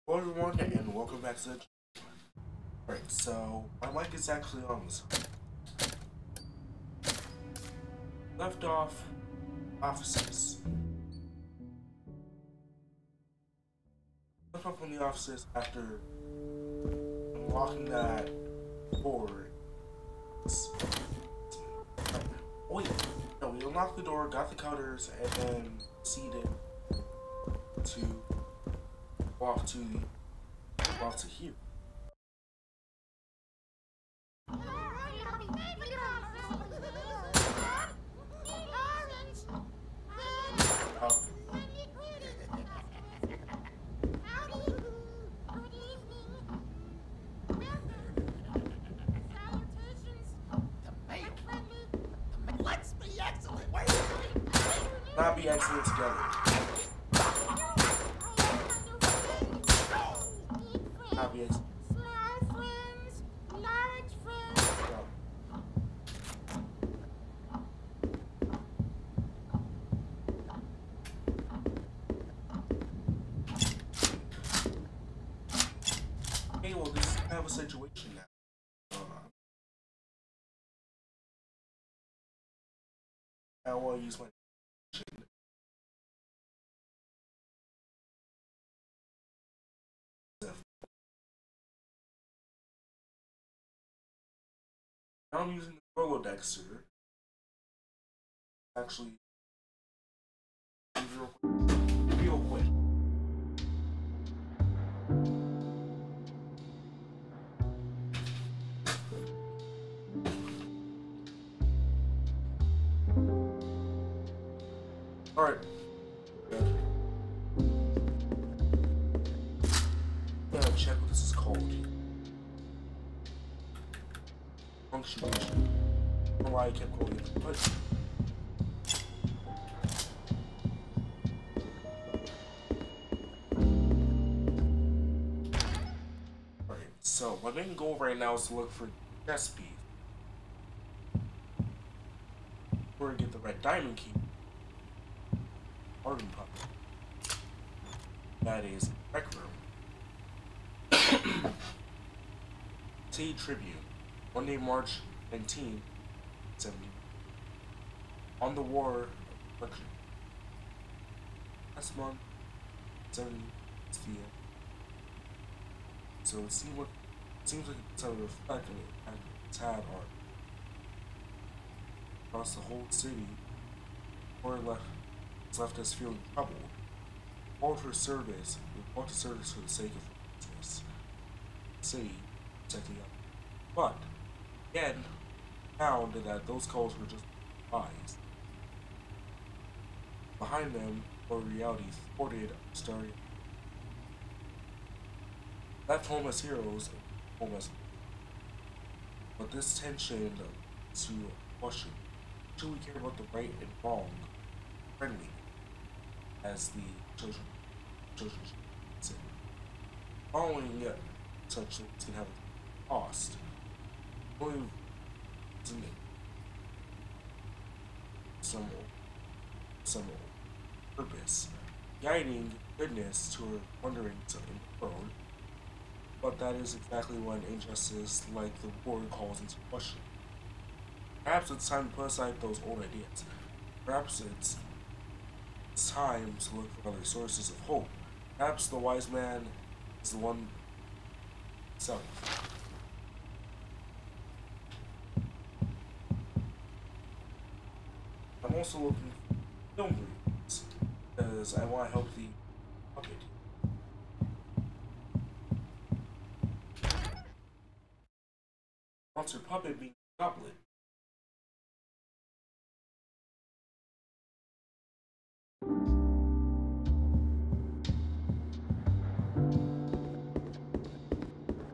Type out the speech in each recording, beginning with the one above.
Hello everyone and welcome back to the channel. Alright, so my mic is actually on this. Left off offices. Left off on the offices after unlocking that door. Oh wait, no, we unlocked the door, got the counters, and then proceeded to walk to here. Let's be excellent. Not be excellent together. Not be excellent. Small friends, large friends. Hey, well, this is kind of a situation now. I want to use my now I'm using the Rolodexter. Actually, real quick. Alright. Good. Gotta check what this is called. Punctuation. I don't know why I kept calling it, but alright, so my main goal right now is to look for chess piece. Or get the red diamond key. Garden puppet. That is Rec Room. T Tribune. Monday, March 1970. On the War of Election. Last month, 70 is the end. So it seems like it's a reflection it's had on across the whole city. War left us feeling troubled. Called for service. We called to service for the sake of business. City, protecting us. But again, found that those calls were just lies. Behind them were realities thwarted, started. Left home as heroes, home as. But this tension to question: should we care about the right and wrong, friendly, as the children should say. Following such things can have a cost. Only some purpose, guiding goodness toward wondering something in the world. But that is exactly when injustice like the war calls into question. Perhaps it's time to put aside those old ideas. Perhaps it's time to look for other sources of hope. Perhaps the wise man is the one himself. I'm also looking for film reviews because I want to help the puppet. Monster puppet being Goblin.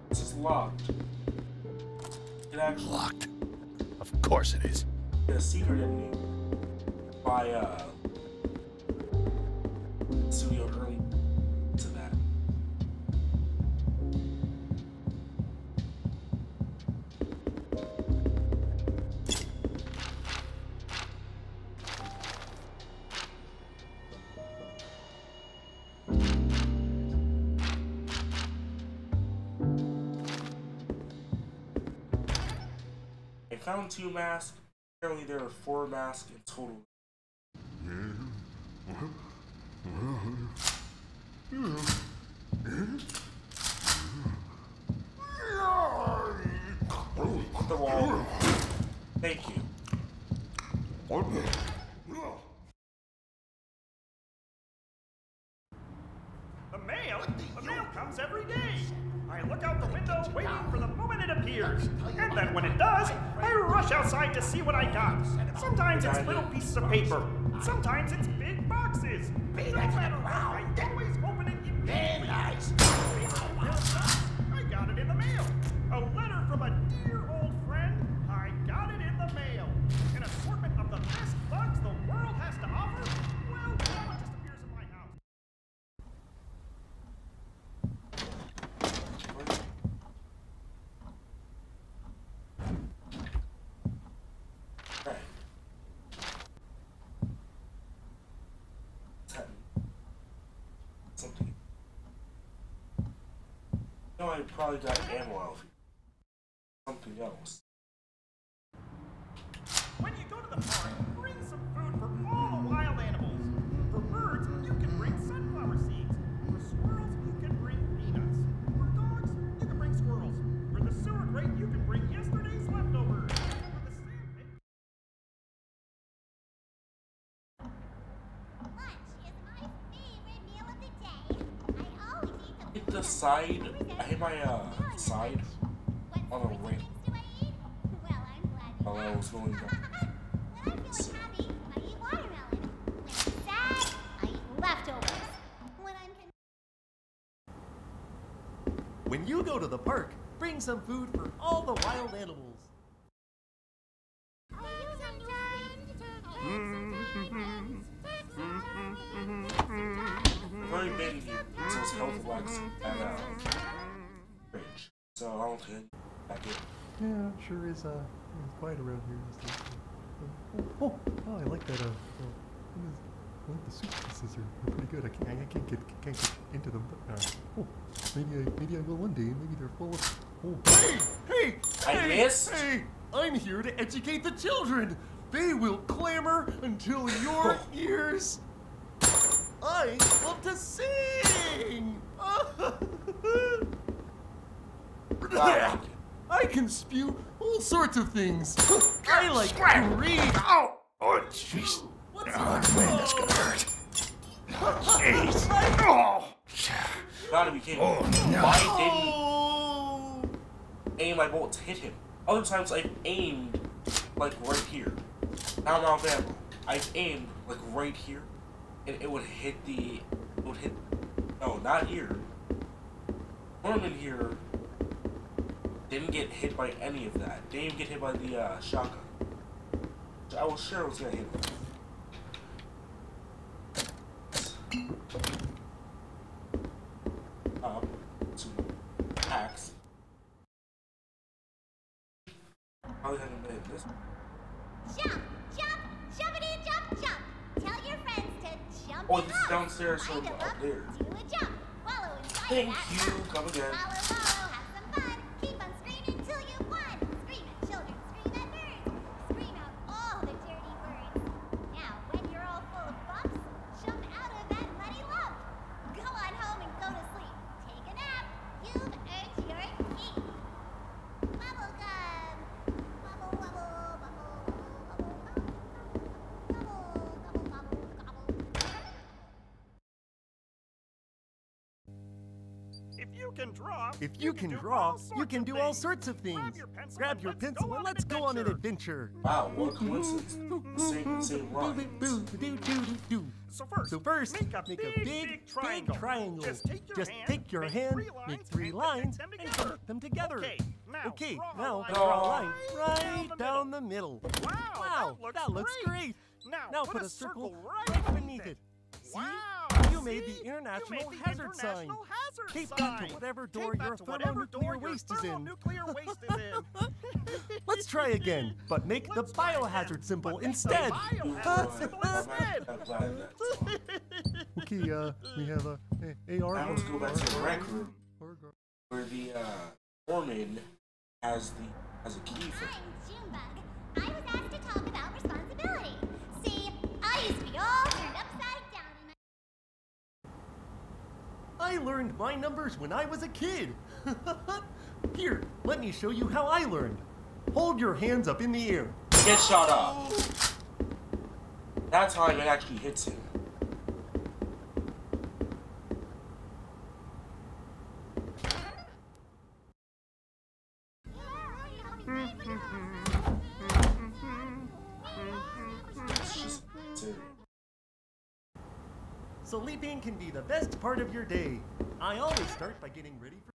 This is locked. It actually Locked. Of course it is. a secret ending by studio early to that. found 2 masks. Apparently there are 4 masks in total. Hit the wall. Thank you. The mail? The mail comes every day. I look out the window waiting for the moment it appears. And then when it does, I rush outside to see what I got. Sometimes it's little pieces of paper. Sometimes it's big boxes. No matter what, I always open it immediately. I got it in the mail. A letter from a dear old friend. I got it in the mail. An assortment of the best bugs the world has to offer. Well, now it just appears in my house. Right. Something. No, I probably got ammo out of here. Something else. When you go to the park, bring some food for all the wild animals. For birds, you can bring sunflower seeds. For squirrels, you can bring peanuts. For dogs, you can bring squirrels. For the sewer grate, you can bring yesterday's leftovers. For the sandpit, Lunch is my favorite meal of the day. I always eat the Hit the side. I hit my side on a ramp do I eat? Well, I'm glad you while I was going down. When I'm feeling happy, I eat watermelon. When I'm sad, I eat leftovers. When I'm When you go to the park, bring some food for all the wild animals. I've already been here, so it's health wax at fridge. So I don't think I get. Yeah, sure is quiet around here. Oh, I like that. I like the suitcases. They're pretty good. I can't get into them, but maybe I will one day. Maybe they're full of. Hey! I missed? Hey! I'm here to educate the children. They will clamor until your ears. I love to sing. I can spew all sorts of things. I like to read. Oh, jeez. What's Oh, man, that's gonna hurt. Jeez. Oh, Gotta be kidding me. Oh, no. Why didn't aim my bolt to hit him? Other times I've aimed like right here. Now I'm out of ammo. I've aimed like right here, and it would hit the. It would hit. No, not here. Norman here didn't get hit by any of that. Didn't even get hit by the shotgun. I was sure I was gonna hit him. Up to axe. Probably haven't made this. jump, jumpity jump, jump. Tell your friends to jump. Oh, this is downstairs from Wind 'em up there. Do a jump. Wallow inside Thank that you. jump. Come again. Wallow, wallow, have some fun. Keep on screaming till you won. Scream at children, scream at birds. Scream out all the dirty words. Now, when you're all full of bumps, jump out of that muddy lump. Go on home and go to sleep. Take a nap. You've earned your keep. Bubble gum. Bubble, bubble, bubble, bubble, bubble, bubble, bubble, bubble, bubble. If you can draw, you can do all sorts of things. Grab your pencil and let's go on an adventure. Wow, what a coincidence. Same line. So first, make a big triangle. Just take your hand, make 3 lines, and connect them together. Okay, now draw draw a line right down the middle. Wow, that looks great. Now put a circle right beneath it. See? You made the international hazard sign. Tape that to whatever door your thermonuclear waste is in. Let's try again, but make the biohazard symbol instead. Okay, we have a AR. Now let's go back to the rec room where the foreman has the as a key for I'm Junebug. I was asked to talk about responsibility. See, I used to be all turned upside down in my... I learned my numbers when I was a kid. Here, let me show you how I learned. Hold your hands up in the air. get shot up. That time it actually hits him. It's just serious. Sleeping can be the best part of your day. I always start by getting ready for...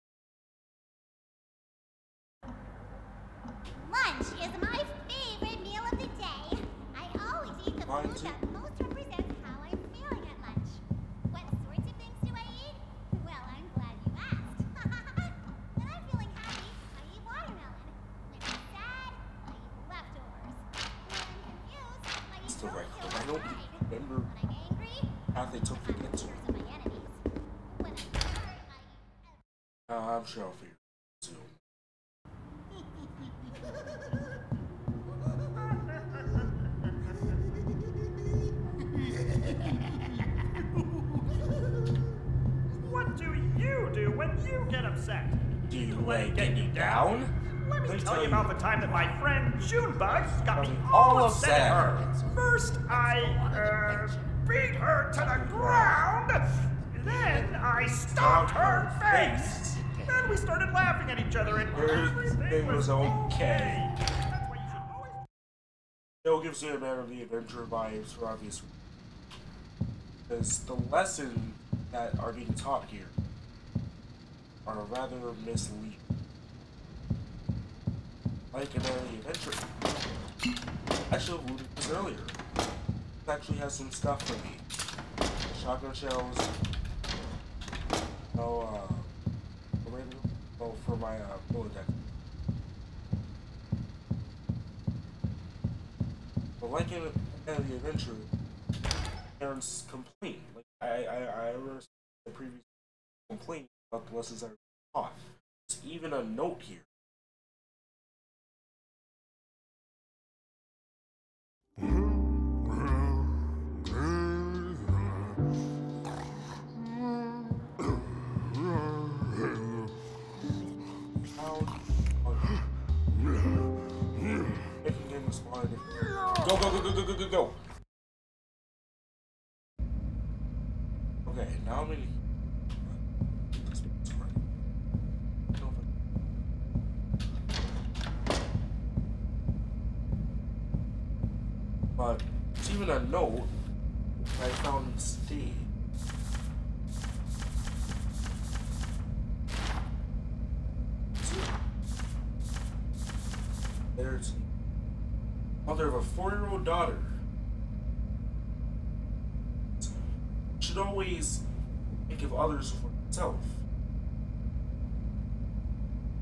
Lunch is my favorite meal of the day. I always eat the Mine food too. that most represents how I'm feeling at lunch. What sorts of things do I eat? Well, I'm glad you asked. When I'm feeling happy, I eat watermelon. When I'm sad, I eat leftovers. When I'm confused, I eat Still right. roadkill I don't fried. remember When I'm angry, how they took I to eat get to pictures it. of my enemies. When I'm hurt, I eat... I'm sure I'll figure it out soon. What do you do when you get upset? Do you Let it get you down? Let me tell you about the time that my friend Junebug got me all all upset at upset. her. First, I beat her to the ground. Then I stomped her face. Then we started laughing at each other, and everything Everything was okay. That's why you should always. Still gives you a Man of the Adventure vibes for obvious reasons. Because the lessons that are being taught here are rather misleading. Like in Man of the Adventure. I should have alluded to this earlier. It actually has some stuff for me. Shotgun shells. For my bullet deck. But like in the Adventure, parents complain. Like I remember the previous complaint about the lessons I taught. There's even a note here. Go, go, go, go, go, go, go, go. Okay, now I'm in. But it's even a note I found instead. There's mother of a 4-year-old daughter. Should always think of others for himself.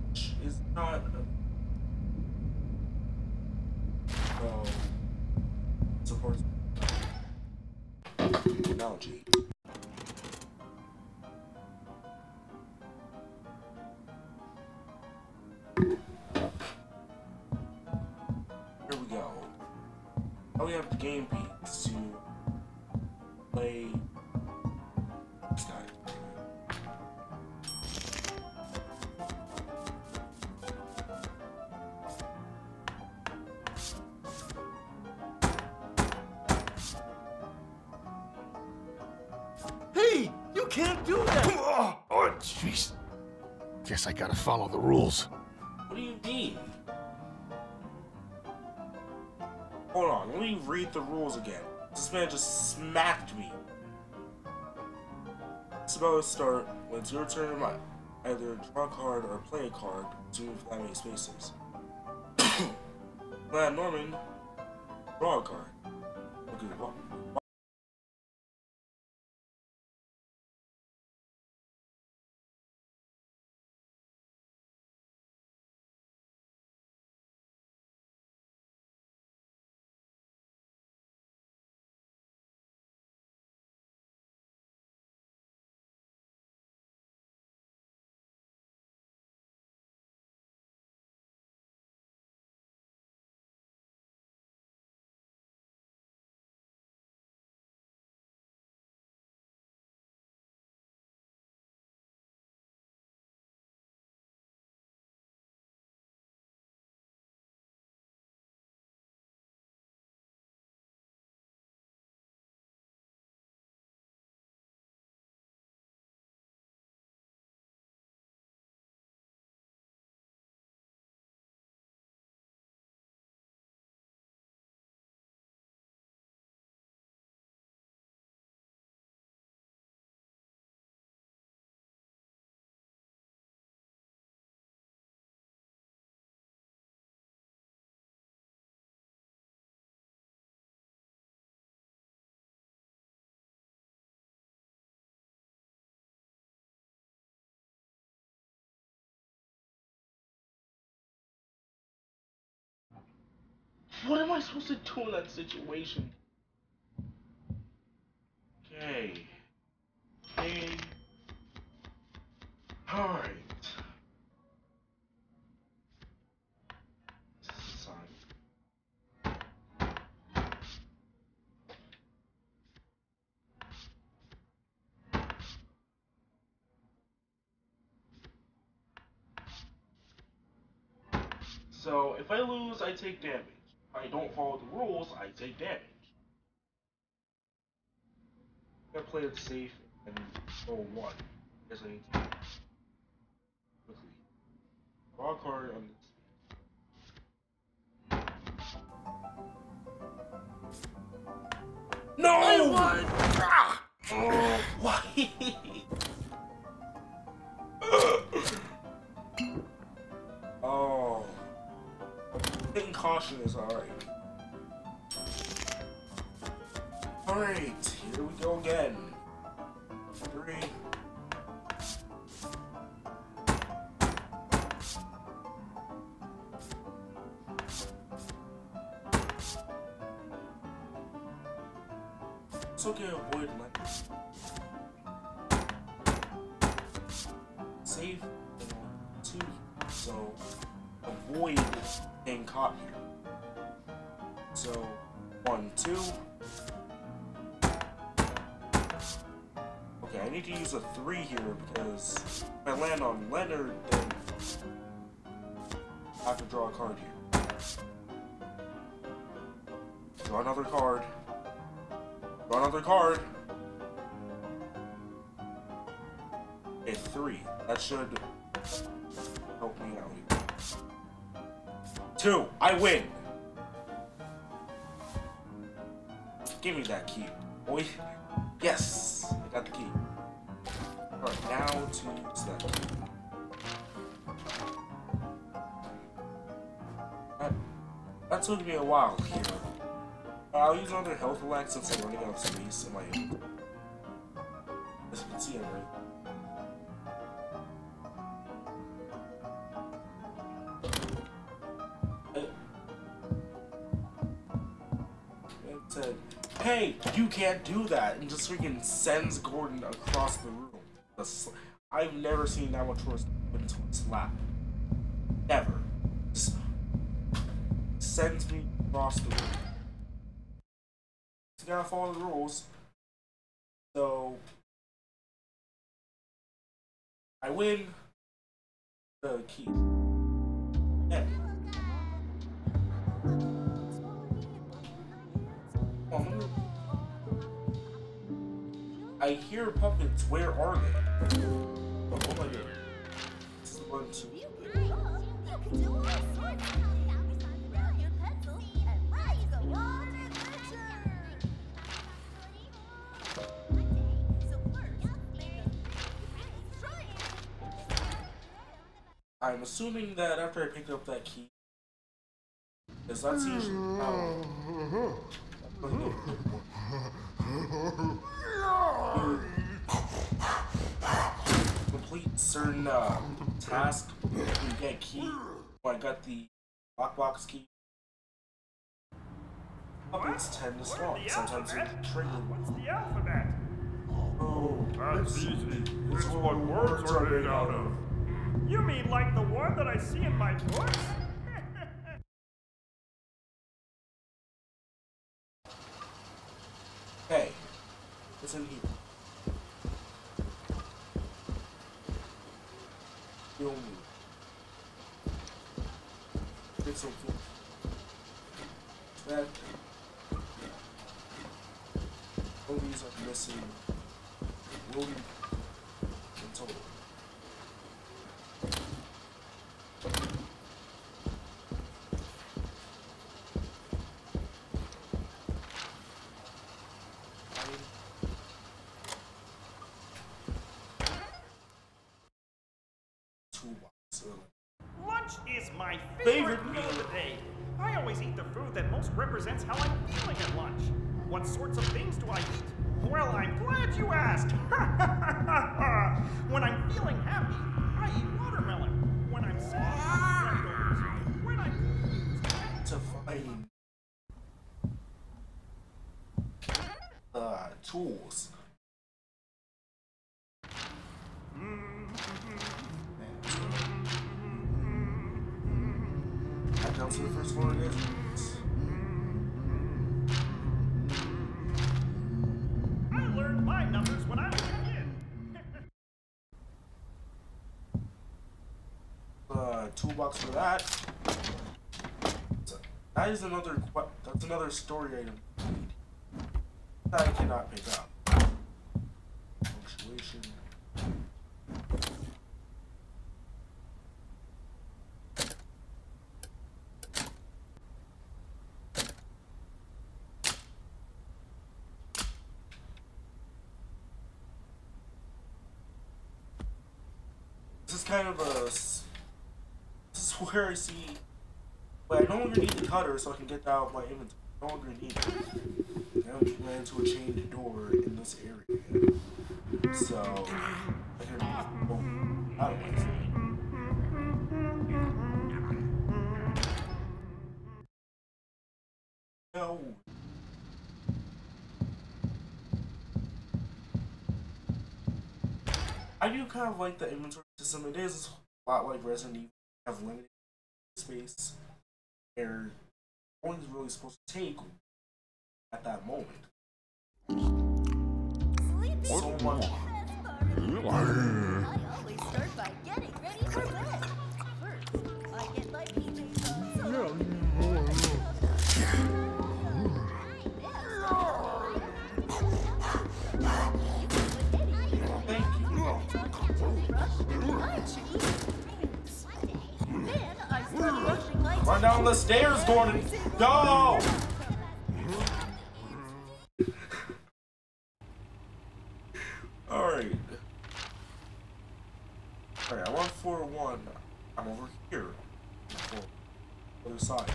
Which is not supports analogy. Here we go. Now we have the game piece to play this guy. Hey, you can't do that! Oh, jeez. Guess I gotta follow the rules. What do you mean? Hold on, let me read the rules again. This man just smacked me. It's about to start. When it's your turn, either draw a card or play a card to move that many spaces. Norman, draw a card. Okay, what? What am I supposed to do in that situation? Okay. Okay. Alright. So, if I lose, I take damage. If I don't follow the rules, I take damage. I play it safe and roll 1. Guess I need to quickly draw a card on this. No! I won! Oh, why? Oh. Getting caution is alright. Alright, here we go again. 3. It's okay to avoid lightning. Save 2, so avoid getting caught here. So 1, 2. Okay, I need to use a 3 here because if I land on Leonard, then I have to draw a card here. Draw another card. Draw another card. Okay, 3. That should help me out here. 2. I win. Give me that key, boy. Yes, I got the key. Alright, now to use that key. That took me a while here. I'll use another health elect since I'm running out of space in my hand. As you can see, I'm right. It said, hey, you can't do that, and just freaking sends Gordon across the room. I've never seen that much worse into his lap. Ever. Just sends me across the room. You gotta follow the rules. So I win the key. Yeah. I hear puppets. Where are they? Oh my god. This is 1, 2. You can do all sorts of brilliant pencils and raise the water picture. I'm assuming that after I pick up that key, because that's usually how complete certain task. You get a key. Oh, I got the lockbox key. Puppets tend to spawn. Sometimes they trigger. What's the alphabet? Oh, That's easy. It's what words are made out of. You mean like the one that I see in my books? hey, what's in here? Kill me. Get some food. That. All these are missing. Loading. And total. Lunch is my favorite meal of the day. I always eat the food that most represents how I'm feeling at lunch. What sorts of things do I eat? Well, I'm glad you asked. When I'm feeling happy, I eat watermelon. When I'm sad, leftovers. When I'm To find tools. Back down to the first floor again. I learned my numbers when I was a kid. Toolbox for that. So that is another. That's another story item that I cannot pick up. Punctuation. This is kind of a. This is where I see. But I no longer need the cutter, so I can get that out of my inventory. I no longer need it. I ran into a chained door in this area. So I can go out of my thing. No. I do kind of like the inventory system. It is a lot like Resident Evil. You have limited space where only really supposed to take at that moment. So much. I always start by getting ready for bed. First, I get my PJs on. Then I start brushing my teeth. Run down the stairs, Gordon. Go! Alright. Alright, I want floor 1. I'm over here. Other side.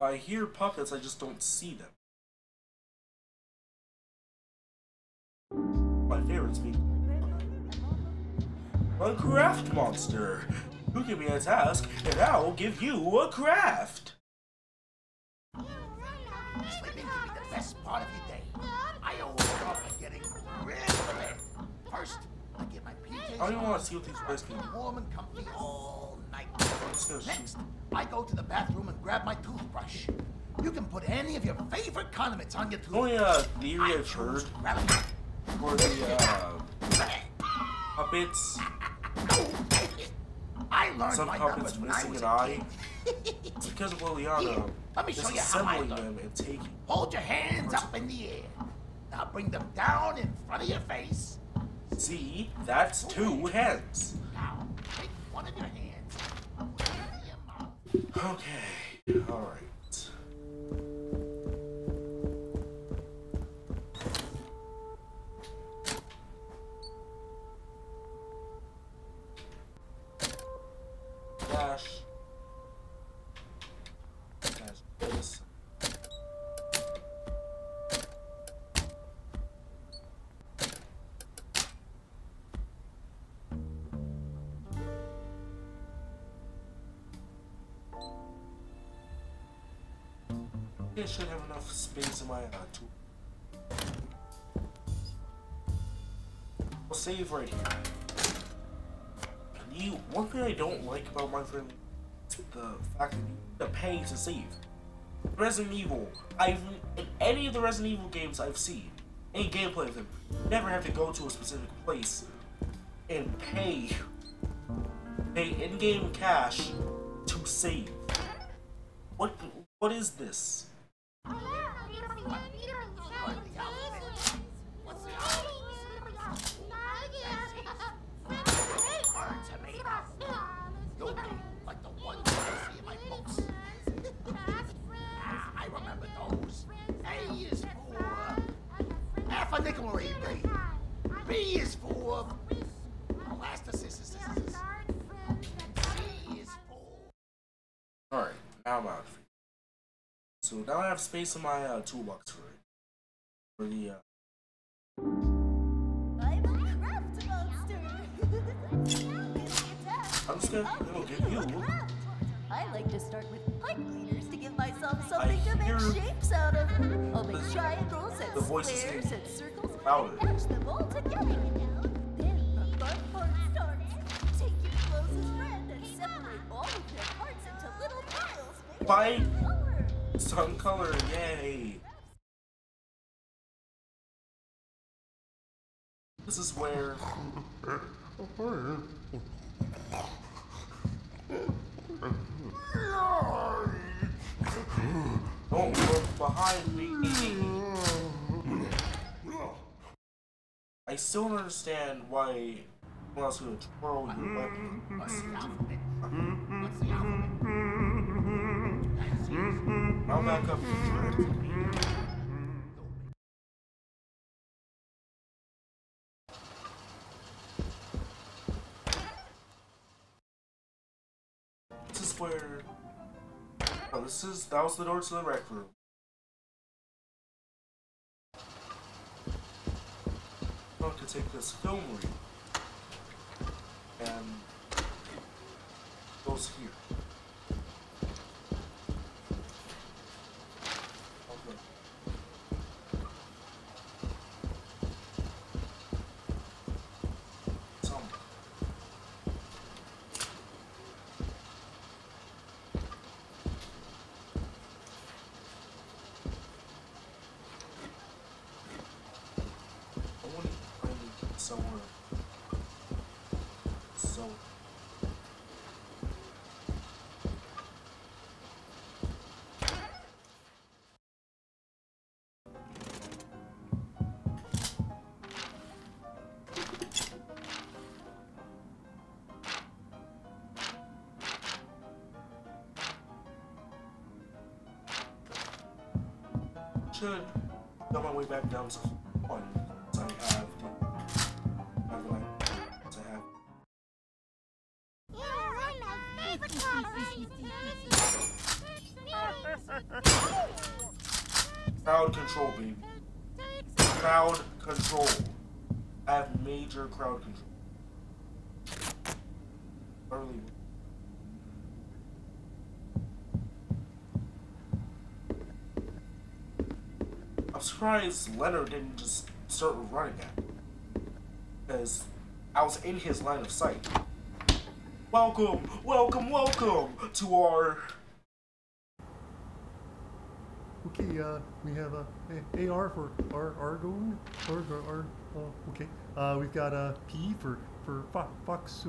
I hear puppets, I just don't see them. My favorite's being a craft monster. You give me a task, and I'll give you a craft. Sleeping can be the best part of your day. I always start by getting ready for bed. First, I get my PJs I don't even on, want to see what these guys can do. warm and comfy all night. just gonna Next, I go to the bathroom and grab my toothbrush. You can put any of your favorite condiments on your The only toothbrush. theory I've heard for the puppets, I learned some my puppets numbers when I missing was an a eye, kid. it's because of Liliana Let me show you how I disassembling learned. them and taking. Hold your hands up in the air. Now bring them down in front of your face. See, that's 2 hands. Now, take one of your hands and put it in your mouth. Okay, alright. Dash. Dash this. I should have enough space in my tool. I'll save right here. One thing I don't like about my friend is the fact that you need to pay to save. Resident Evil, in any of the Resident Evil games I've seen, any gameplay of them, you never have to go to a specific place and pay in-game cash to save. What is this? Like the ones I see in my books. I remember those. A is for half a nickel or eight. B is for elasticity. C is for. Alright, now I'm out of it. So now I have space in my toolbox for it. For the I'm a craft monster. I'm just gonna give you. I like to start with pipe cleaners to give myself yourself something to make shapes out of. I'll make the triangles and voices squares and circles louder. and match them all together. Then the fun part starts. Take your closest friend and separate all of their parts into little piles made By of color. some color, yay! This is where don't look behind me. I still don't understand why someone else would twirl your weapon. What's the alphabet? What's the alphabet? I'll back up. This is where. Oh, that was the door to the rec room. I'm going to take this film reel and goes here. Okay. Tell me. I want to find it somewhere. So. Should go my way back down to 1. So I have to have. Crowd control, baby. Crowd control. I have major crowd control. Early. I'm surprised Leonard didn't just start running at me. Because I was in his line of sight. Welcome, welcome, welcome to our... Okay, we have AR for Argon. Okay. We've got P for Fox.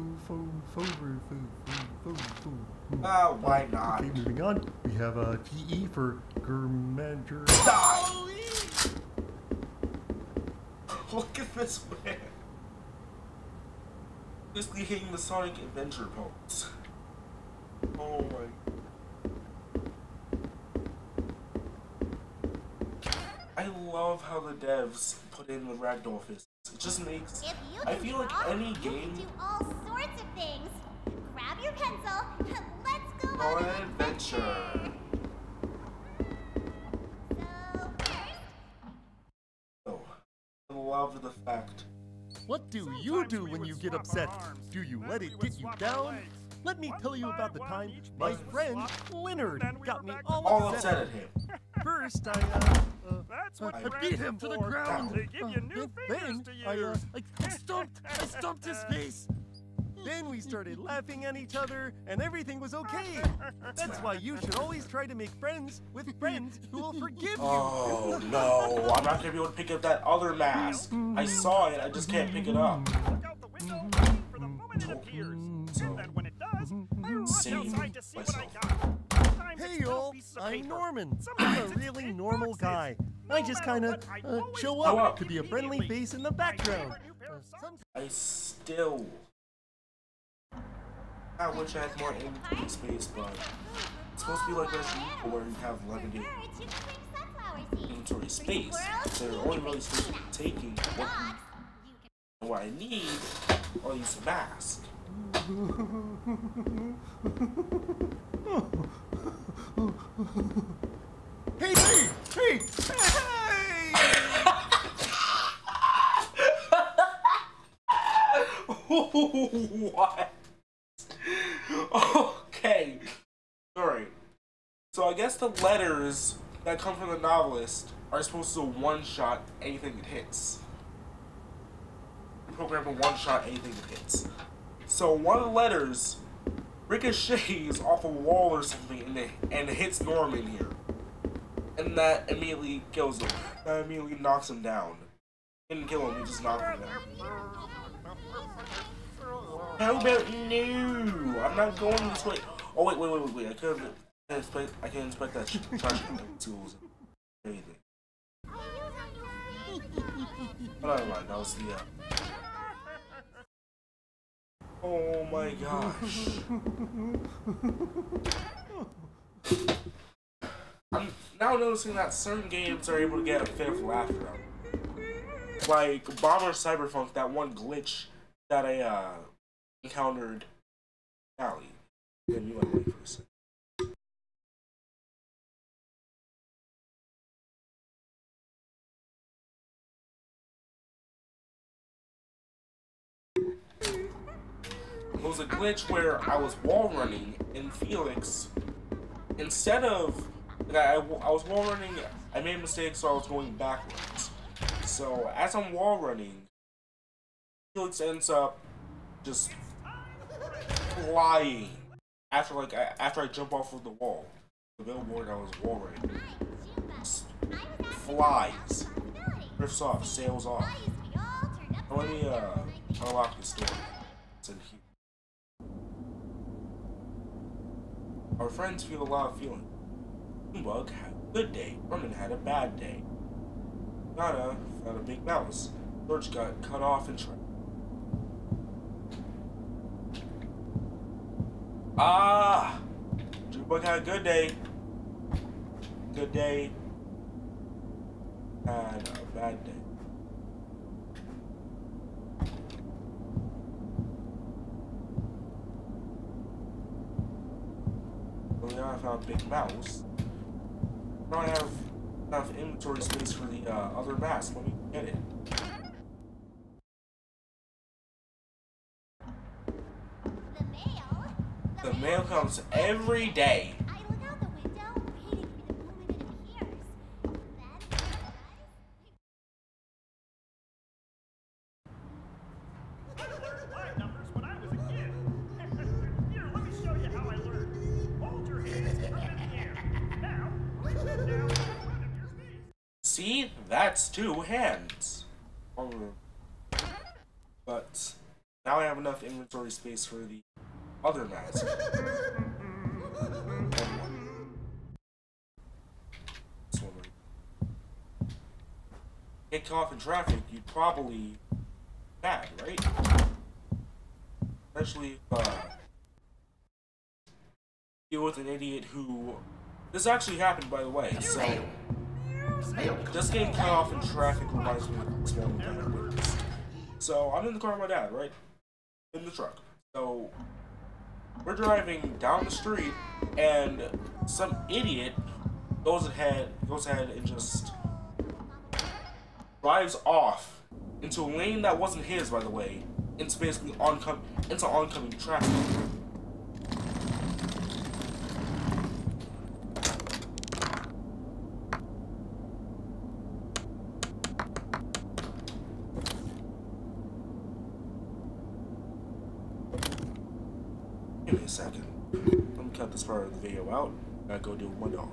Why not? Okay, moving on. We have PE for Germander. Die! Look at this man. Basically hitting the Sonic Adventure pose. Oh my. I love how the devs put in the ragdoll physics. It just makes. If you I can feel like draw, any you game. can do all sorts of things. Grab your pencil and let's go On on an adventure. So first, Oh, I love the fact. What do you do when you get upset? Do you let it get you down? Let me tell you about the time my friend Leonard got me all Upset at him. First, I beat him to the ground. They give you new Then fingers to I stomped his face. Then we started laughing at each other, and everything was okay. That's why you should always try to make friends with friends who will forgive you. Oh no, I'm not gonna be able to pick up that other mask. I saw it, I just can't pick it up. Look out the window, waiting for the moment it appears. And then when it does, I rush outside to see what I got. Sometimes Hey it's little y'all, pieces of I'm paper. Norman. Sometimes I'm a it's really big normal boxes. guy. No I just matter kind of what, I always show find up it to be a friendly immediately. face in the background. My favorite new pair of socks. I still. I wish I had more empty space, but it's supposed to be like Resident Evil where you have limited birds, you can bring sunflower seeds. inventory For space. squirrels, They're you only can really bring supposed to be peanuts. taking For what, dogs, you can what I need are these masks. Hey! What? Okay. Alright. So I guess the letters that come from the novelist are supposed to one-shot anything it hits. Program to one-shot anything it hits. So one of the letters ricochets off a wall or something and hits Norman here. And that immediately kills him. That immediately knocks him down. Didn't kill him, he just knocked him down. How about no? I'm not going this way. Oh wait. I can't inspect that charging tools and anything. But never mind, that was the oh my gosh. I'm now noticing that certain games are able to get a fit of laughter out. Like Bomber Cyberpunk, that one glitch that I encountered. Allie, then you want to wait for a second. It was a glitch where I was wall running in Felix. Instead of I was wall running, I made a mistake, so I was going backwards. So as I'm wall running, Felix ends up just flying after I jump off of the wall. The billboard I was wall running just flies, drifts off, sails off. Now let me unlock this door. It's in here. Our friends feel a lot of feelings. Bug had a good day. Norman had a bad day. Nana found a big mouse. George got cut off and tried. Ah! Junebug had a good day. Good day. Had a bad day. Now I found a big mouse. Now I have enough inventory space for the other mask. Let me get it. The mail comes every day. I look out the window, waiting for the moment it appears. Then, I learned line numbers when I was a kid. Here, let me show you how I learned. Hold your hands up in the air. Now, reach them down in front of your face. See, that's 2 hands. But now I have enough inventory space for the other mask. This one right. Get caught in traffic, you'd probably bad, right? Especially if deal with an idiot who this actually happened, by the way. So just getting cut off in traffic reminds me of this moment that I witnessed. So I'm in the car with my dad, right? In the truck. So we're driving down the street, and some idiot goes ahead and just drives off into a lane that wasn't his, by the way. It's basically oncoming traffic. Give me a second. Let me cut this part of the video out. I gotta go deal with my dog.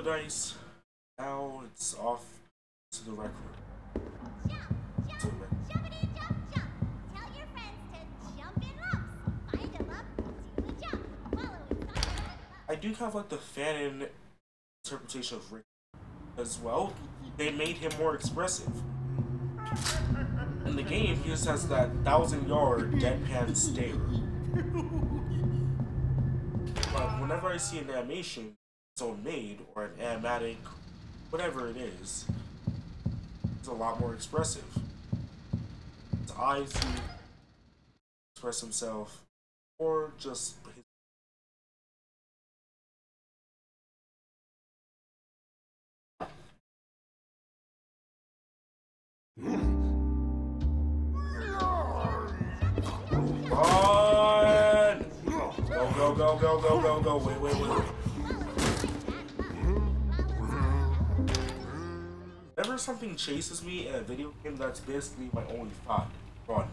dice. Now it's off to the rec room. Jump, jump, jumpity jump, jump. Tell your friends to jump in lumps. Find a lump, do a jump. Follow instructions. I do have like the fan interpretation of Rick as well. They made him more expressive. In the game, he just has that 1,000-yard deadpan stare. But whenever I see an animation it's own made or an animatic, whatever it is, it's a lot more expressive. His eyes do express himself, or just his. Run! Go, go, go, go, go, go, go. Wait, wait, wait. Whenever something chases me in a video game, that's basically my only thought. Run.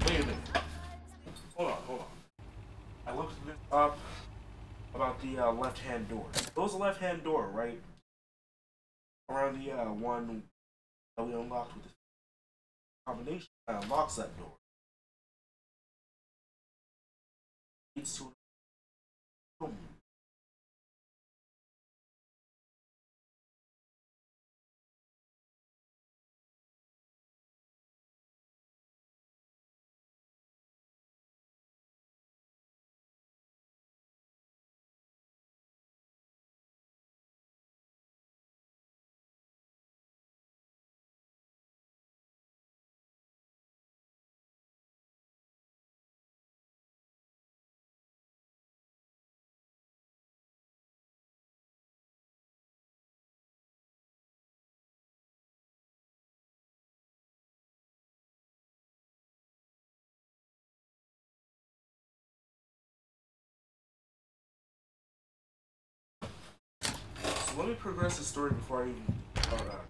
Wait a minute. Hold on, hold on. I looked this up about the left-hand door. Those left-hand door, right? Around the one that we unlocked with the combination that unlocks that door. Leads to a room. Let me progress the story before I even start out.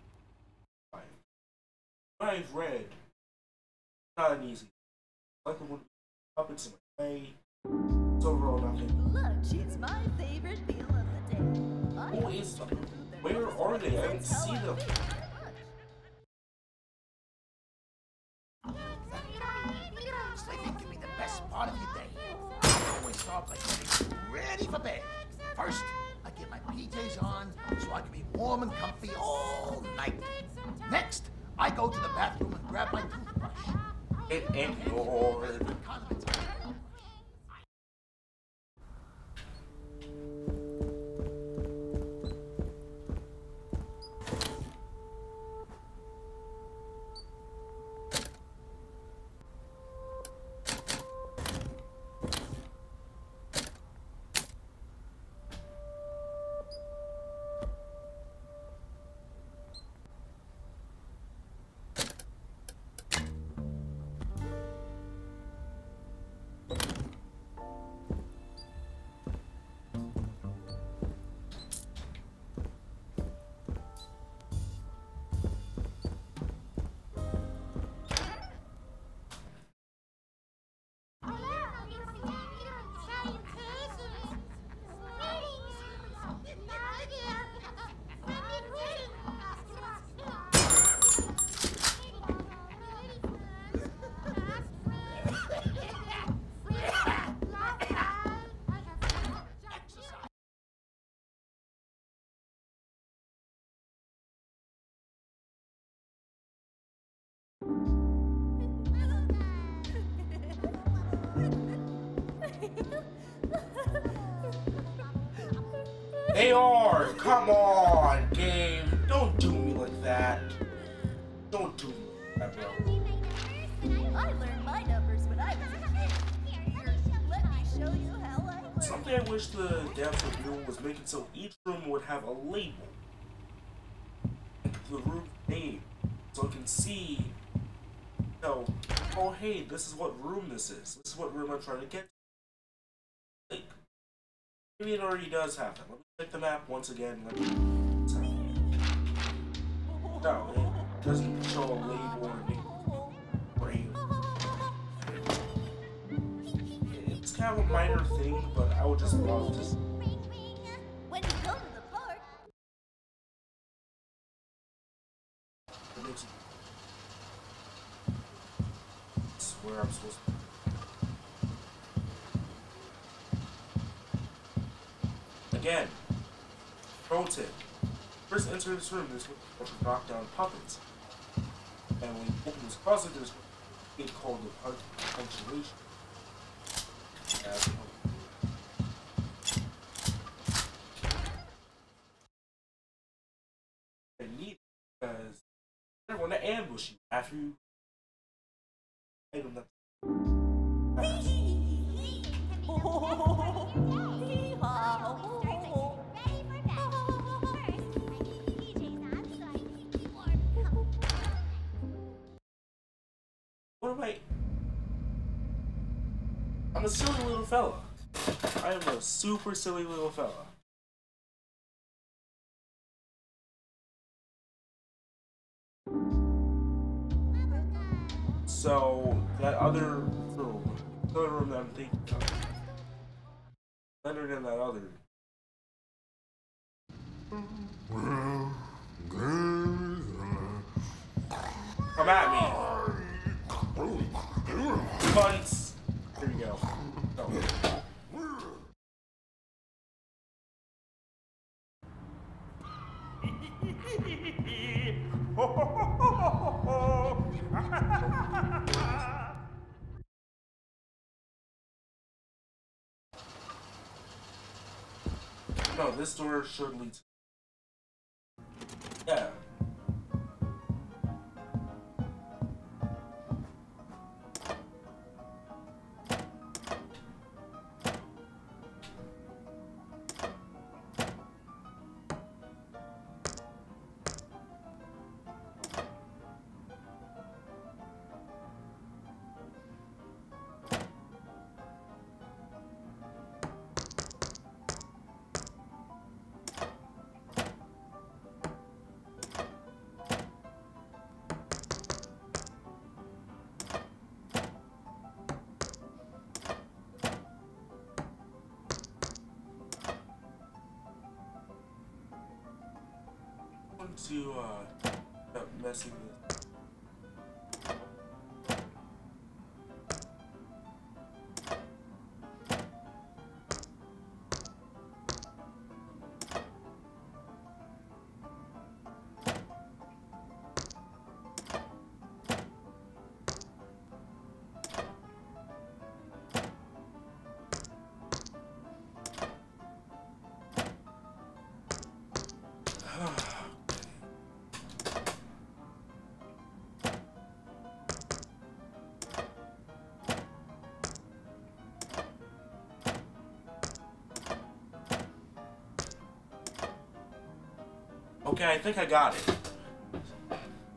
What I've read, not an easy. Like when puppets in my way, it's overall nothing. Lunch is my favorite meal of the day. I Who is them? Where are they? I don't see them. Sleeping can be the best part of your day. I always start by getting ready for bed. First, I get my PJs on so I can be warm and comfy all night. Next, I go to the bathroom and grab my toothbrush. It ain't yours. Condiments on the toothbrush. They are! Come on, game! Don't do me like that. Don't do me like that, bro. I learned my numbers when I was a kid. Here, let me show you how I learned. Something I wish the devs would do was make it so each room would have a label. The room name. So I can see, you know, oh hey, this is what room this is. This is what room I'm trying to get to. Like, maybe it already does happen. Let me check the map once again. Let me No, it doesn't show a label or a name. It's kind of a minor thing, but I would just love to. Ring, ring. When you go to the park, It makes it. It's where I'm supposed to. Again, pro tip. First enter this room, there's what to knock down puppets. And when you open this closet, there's a gate called the punctuation. I need it because they want to ambush you after you item that. What am I? I'm a silly little fella. I am a super silly little fella. So that other room that I'm thinking of, better than that other. Come at me. Bunts. Here we go. No. No, this door should lead to. Yeah. To messing with. Okay, I think I got it.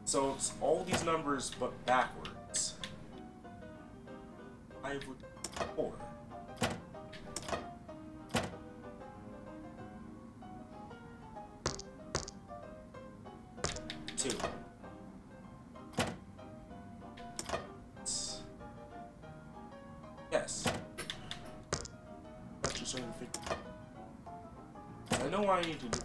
So it's all these numbers but backwards. 5 would 4. 2. Yes. That's just starting to figure. I know what I need to do.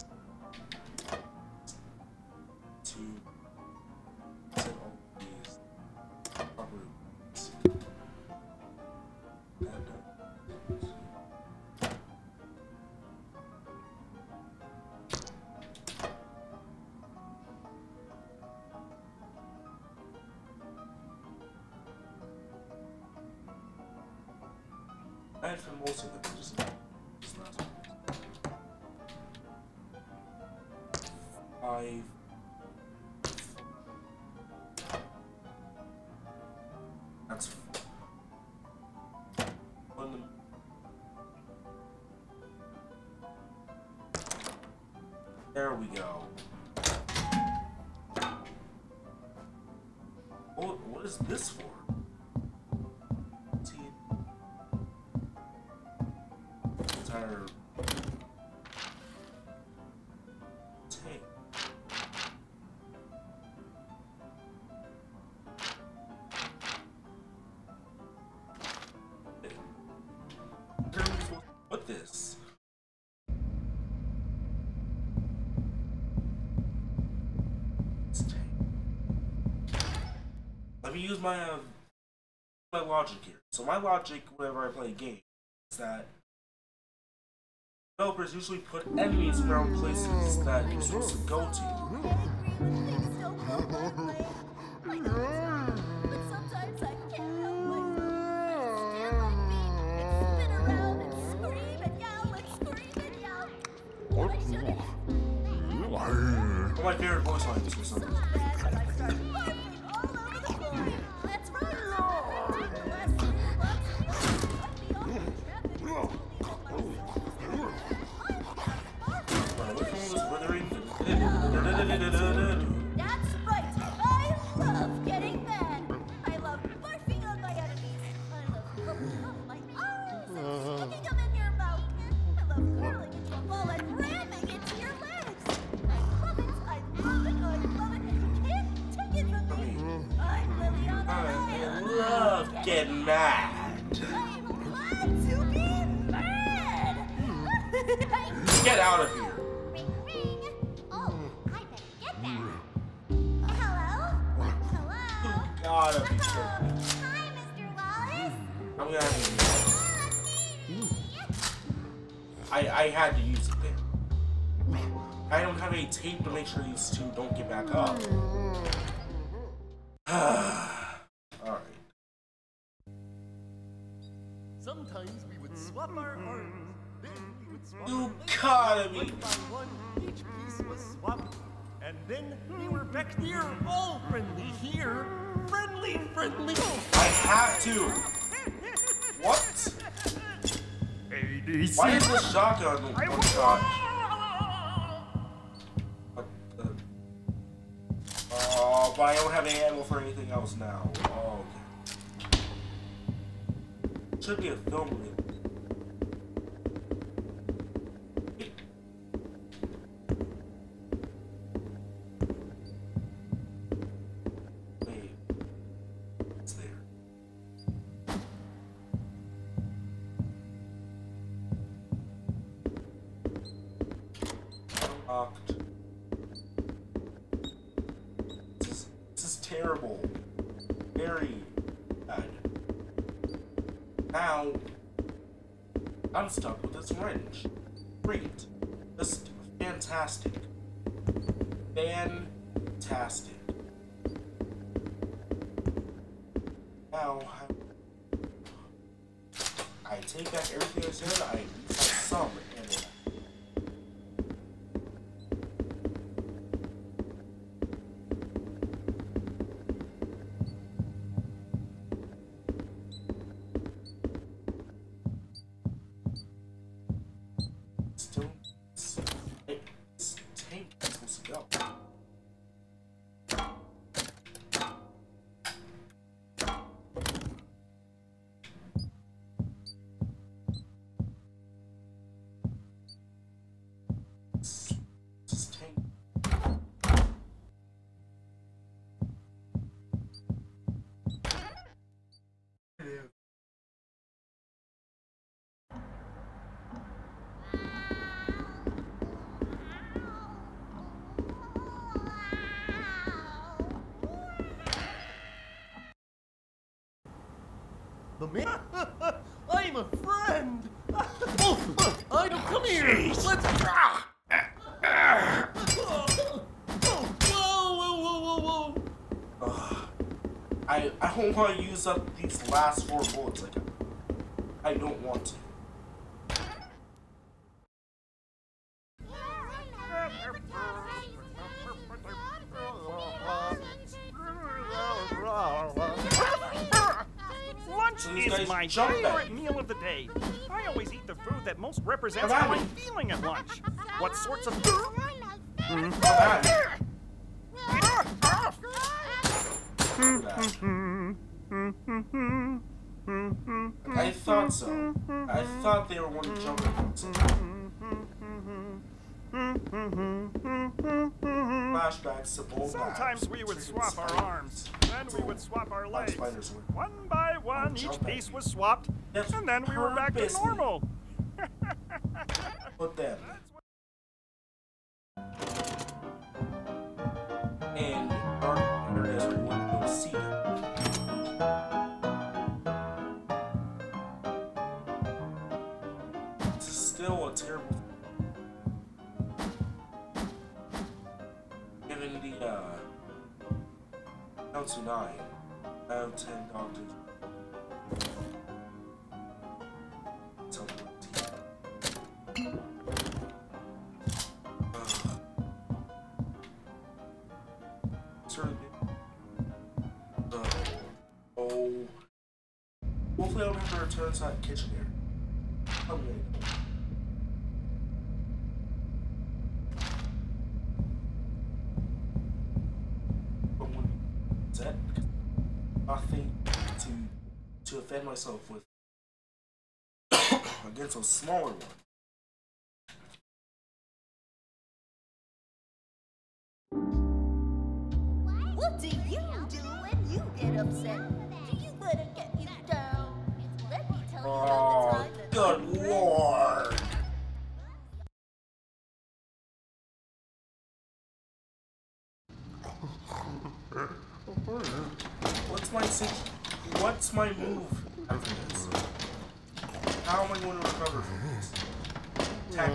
And for most of them, just last one. 5. That's 1. There we go. What is this for? Entire tank. with this. Let me use my logic here. So my logic whenever I play a game is that developers usually put enemies around places that you're supposed to go to. I know it's hard, but sometimes I can't help myself. I stamp my feet and spin around and scream and yell and scream and yell. And I shouldn't. One of my favorite voice lines for some reason. And I start barfing all over the floor. That's right. Take the last few blocks and you'll be off the traffic and tell me all my That's right. I love getting mad. I love barfing on my enemies. I love poking off my eyes and sticking them in your mouth. I love curling into a ball and ramming into your legs. I love it. I love it. I love it. And you can't take it from me. I'm Lily on the I love getting mad. I'm glad to be mad. Get out of here. Ring, ring. Oh, I better get that. Hello? Hello? Gotta be Oh, kidding me. hi, Mr. Wallace. I'm gonna have to use it. I had to use it then. I don't have any tape to make sure these two don't get back up. Alright. Sometimes we would swap our arms. Then we would swap You our legs. gotta be. One by one, each piece was swapped. And then we were back here, all friendly here. Friendly, friendly. I have to. What? Why is the shotgun one shot? What the? Oh, but I don't have any ammo for anything else now. Oh, okay. Should be a film reel. Wait. It's there. Unlocked. This is terrible. Very bad. Now, I'm stuck with this wrench. Great. Just fantastic. Fantastic. Now, I take back everything I said. I use some and still, it's tank is supposed to go. This tank. The man? I'm a friend! Oh, I don't come here! Let's. Whoa! I don't want to use up these last 4 bullets. Like, I don't want to. Lunch So these guys is my jump favorite at you. meal of the day. I always eat the food that most represents Come how at I'm me. feeling at lunch. What sorts of I thought so. I thought they were one jumping on something. Flashbacks to both Sometimes we would swap our arms, then we would swap our legs. Spiders were. One by one, each jump at piece you. was swapped, Yes, and then we were back to purposely. normal. put them in dark areas where you wouldn't be able to see them. It's still a terrible given the count to 9 out of 10 doctors. Tell me what team. Oh. Hopefully I don't have to return to that kitchen area. Tell me anything. But when that nothing to offend myself with against a smaller one. What do you do when you get upset? Do you let it get you down? Let me tell you about the time that Good lord! What's my move after this? How am I going to recover from this? Attack.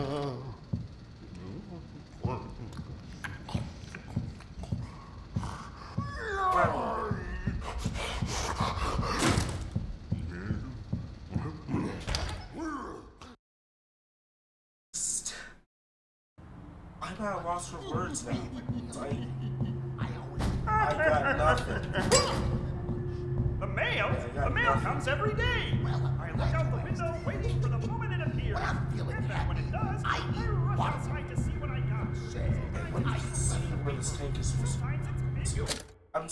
I'm at a loss for words now. I got nothing. The mail comes every day. I look out the window waiting for the moment it appears. And then when it does, I rush outside to see what I got. I see where this tank is supposed to be. Sometimes it's big. I'm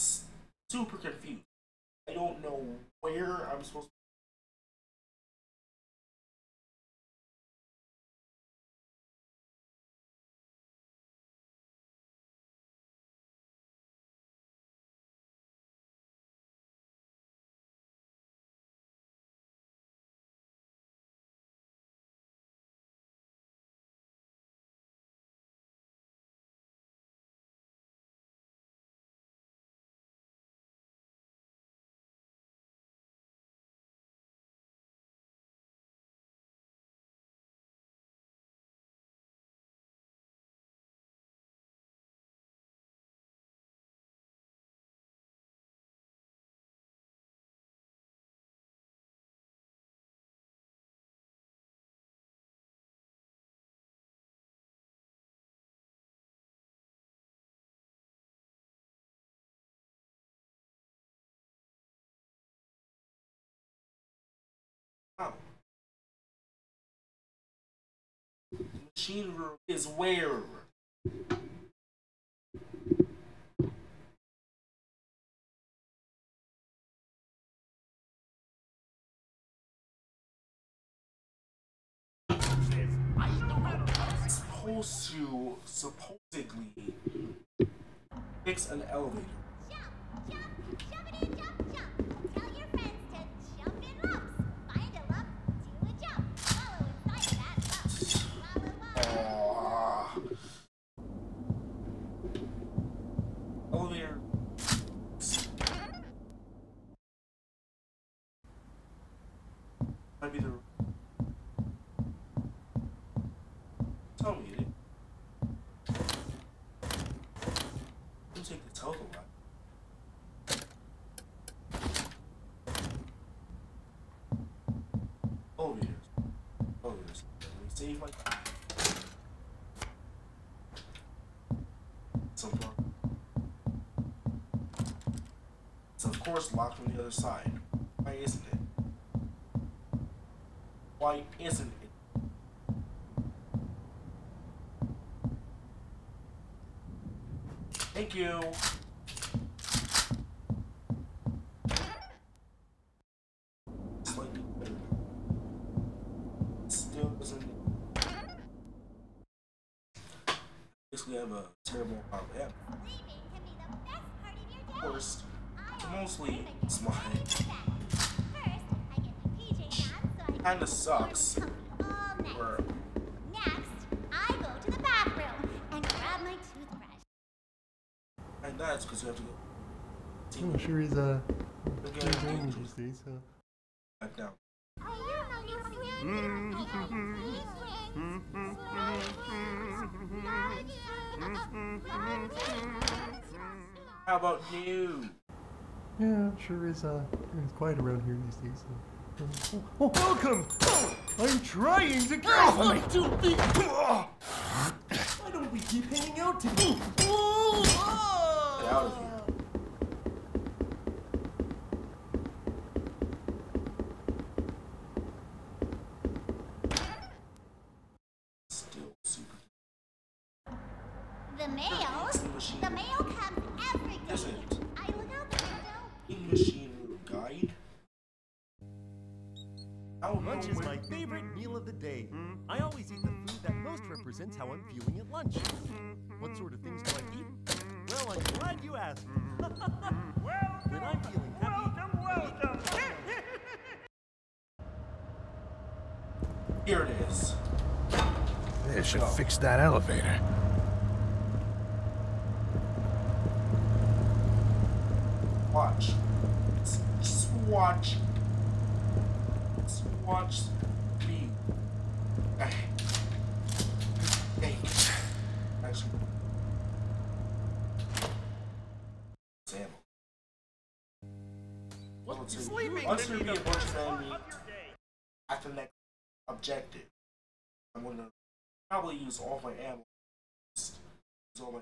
super confused. I don't know where I'm supposed to. Oh. The machine room is where? Supposedly fix an elevator. Jump, jump, jumpity jump, jump. Tell your friends to jump in lumps. Find a lump, do a jump. Follow inside that lump. Follow. Elevator. Might be the. Tell me it. You take the total one. Elevators. Elevators. Let me save my time. So it's of course locked from the other side. Why isn't it? Why isn't it? Thank you. Slightly better. Still doesn't. Basically, I have a terrible amount of ammo. Sleeping can be the best part of your day. First, mostly it's mine. First, I get my PJs on so I can Kinda sucks. all night. Where Next, Yes, because you have to go. I'm not sure he's Again, gaming these days. back down. Are you my new friend? How about you? Yeah, sure is. It's quiet around here these days. Welcome! I'm trying to get off my filthy. Why don't we keep hanging out together? Get out of here. Still super. The mail? The mail comes every day. Is it? I look out the window. Machine guide? How Lunch is my favorite meal of the day. I always eat the food that most represents how I'm feeling at lunch. What sort of things do I eat? Well, I'm glad you asked. When I'm feeling happy, Welcome. Here it is. They should fix that elevator. Watch. Just watch. Just watch me. Hey. Actually. Sam. Sleeping Once can we be be a the bunch best of part enemies of your day. at the next objective, I'm gonna probably use all my ammo. Use all my.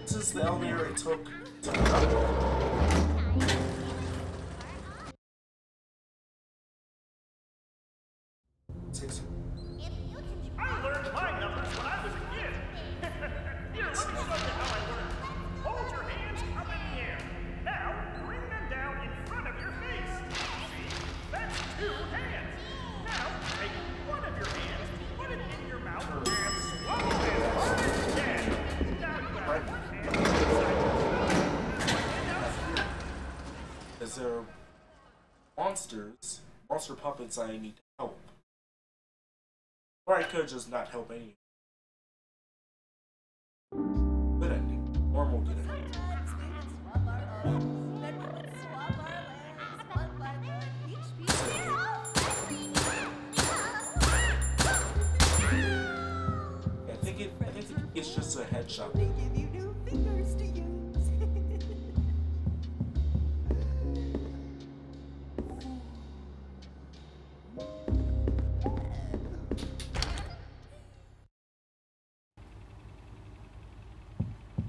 This is the elevator it took to get up. Six. I learned my numbers when I was a kid. Here, let me show you how I learned. Hold your hands up in the air. Now, bring them down in front of your face. See? That's 2 hands. Now, take one of your hands, put it in your mouth, and swallow it hard as you can. Now you have one hand inside your mouth. Is there monster puppets I need to help? Or I could just not help any. Good ending. Normal good ending. I think it's just a headshot. They give you new fingers to use.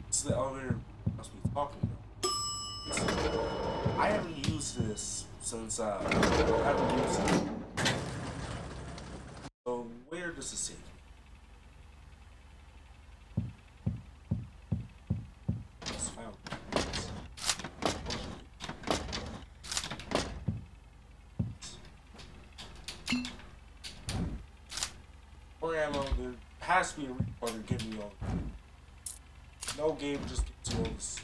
This is the elevator must be talking about. I haven't used this since I haven't used it. So where does it say? It's found. More ammo. There has to be a recorder giving me all. No game just gives you all this.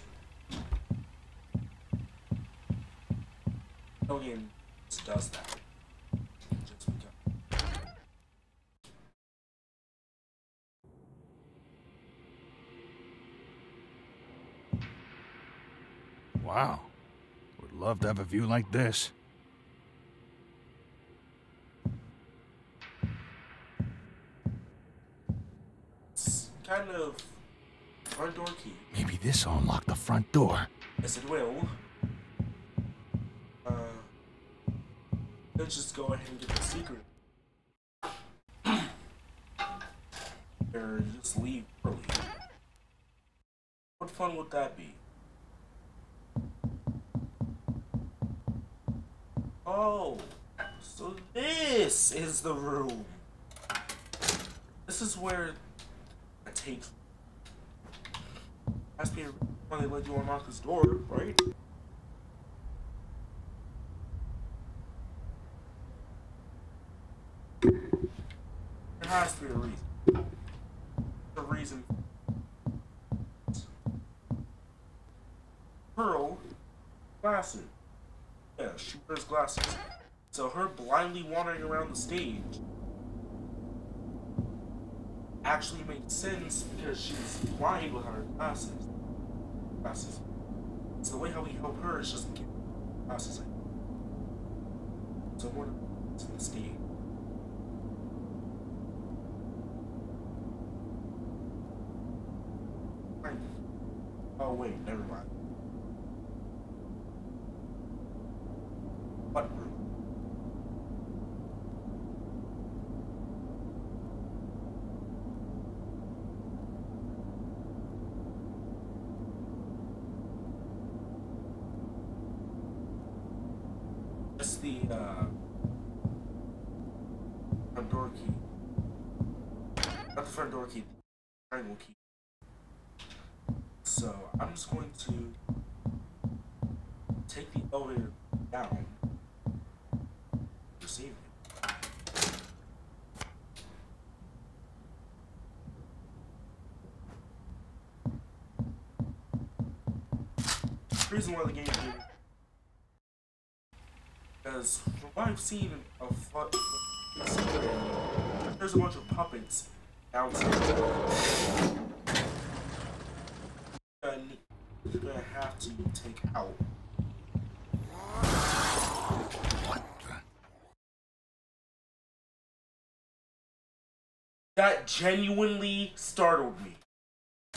No game just does that. Just because. Wow. Would love to have a view like this. It's kind of front door key. Maybe this will unlock the front door. Yes, it will. Let's just go ahead and get the secret. Or just leave early. What fun would that be? Oh, so this is the room. This is where I take. Has to be why they let you unlock this door, right? There has to be a reason. The reason. Pearl, glasses. Yeah, she wears glasses. So her blindly wandering around the stage actually makes sense because she's blind without her glasses. So the way how we help her is just give her glasses. So more to the stage. Oh wait, never mind. What room? Just the front door key. Not the front door key, the triangle key. So I'm just going to take the elevator down to save it. The reason why the game did it, because from what I've seen of there's a bunch of puppets downstairs. You're gonna have to take out. What? That genuinely startled me.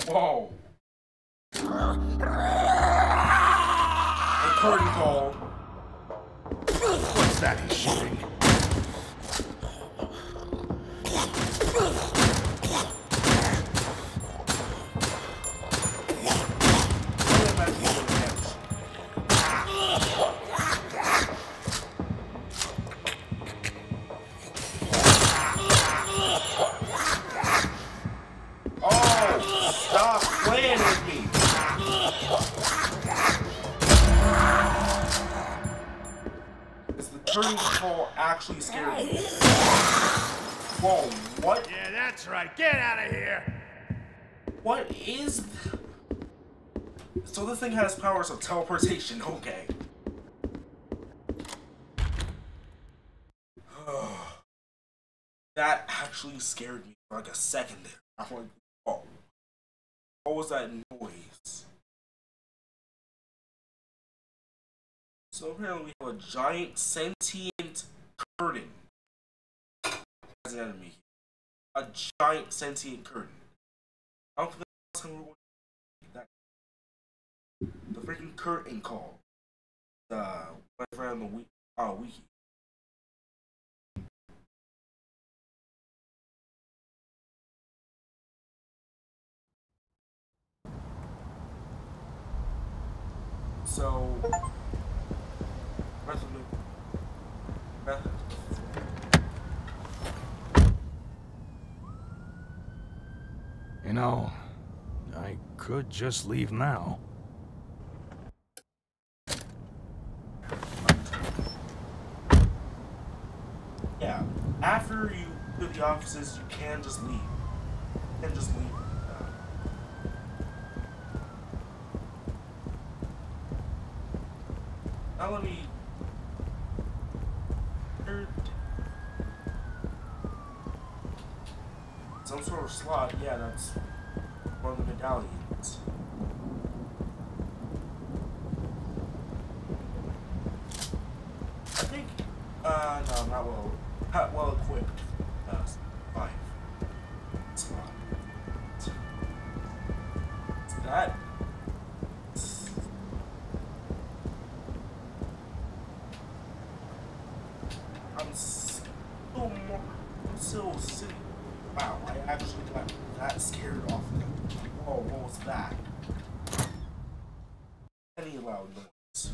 Whoa. A curtain call. What's that he's shooting? Stop playing with me! Is the curtain call actually scary? Whoa, what? Yeah, that's right. Get out of here! What is... So this thing has powers of teleportation, okay. That actually scared me for like a second there. I'm like, oh. What was that noise? So apparently we have a giant sentient curtain as an enemy. A giant sentient curtain. I don't think that's how we're going to that. The freaking curtain call. Whatever on the wiki. So, You know, I could just leave now. Yeah, after you do the offices, you can just leave. You can just leave. Now let me... Some sort of slot, yeah, that's one of the medallions. I think, no, not well equipped. 5 slot. Is that? I'm still sitting. Wow, I actually got that scared off of them. Whoa, what was that? Any loud noise.